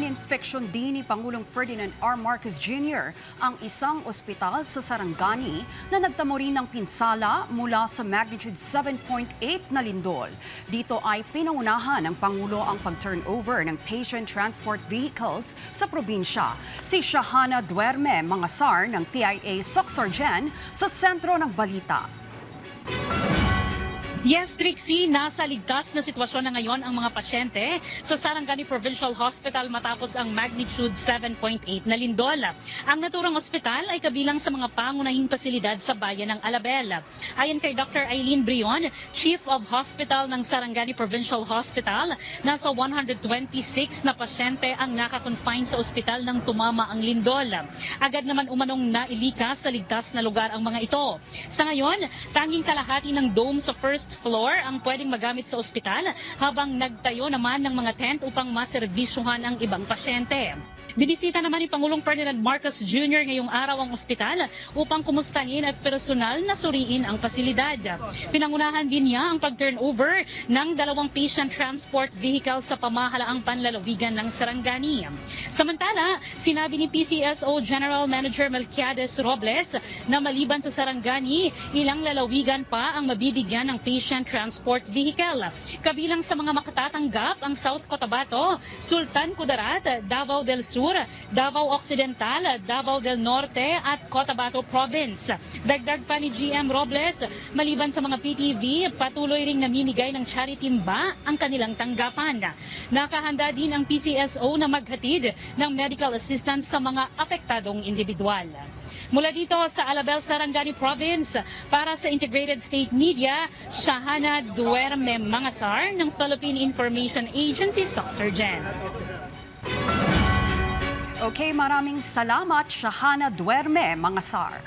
Ininspeksyon din ni Pangulong Ferdinand R. Marcos Jr. ang isang ospital sa Sarangani na nagtamo rin ng pinsala mula sa magnitude 7.8 na lindol. Dito ay pinangunahan ng Pangulo ang pag-turnover ng patient transport vehicles sa probinsya. Si Shahana Duerme Mangasar ng PIA Soxargen sa sentro ng balita. Yes, Trixie, nasa ligtas na sitwasyon na ngayon ang mga pasyente sa Sarangani Provincial Hospital matapos ang magnitude 7.8 na lindol. Ang naturang ospital ay kabilang sa mga pangunahing pasilidad sa bayan ng Alabel. Ayon kay Dr. Eileen Brion, Chief of Hospital ng Sarangani Provincial Hospital, nasa 126 na pasyente ang nakakonfine sa ospital nang tumama ang lindol. Agad naman umanong nailikas sa ligtas na lugar ang mga ito. Sa ngayon, tanging kalahati ng dome sa first floor ang pwedeng magamit sa ospital habang nagtayo naman ng mga tent upang maserbisyuhan ang ibang pasyente. Binisita naman ni Pangulong Ferdinand Marcos Jr. ngayong araw ang ospital upang kumustahin at personal na suriin ang pasilidad. Pinangunahan din niya ang pag-turnover ng 2 patient transport vehicle sa pamahalaang panlalawigan ng Sarangani. Samantala, sinabi ni PCSO General Manager Melquiades Robles na maliban sa Sarangani, ilang lalawigan pa ang mabibigyan ng patient transport vehicle. Kabilang sa mga makatatanggap ang South Cotabato, Sultan Kudarat, Davao del Sur, Davao Occidental, Davao del Norte at Cotabato Province. Dagdag pa ni GM Robles, maliban sa mga PTV, patuloy ring namimigay ng charity ba ang kanilang tanggapan. Nakahanda din ang PCSO na maghatid ng medical assistance sa mga apektadong individual. Mula dito sa Alabel, Sarangani Province, para sa Integrated State Media, Shahana Duerme Mangasar ng Philippine Information Agency, Soxargen. Okay, maraming salamat, Shahana Duerme Mangasar.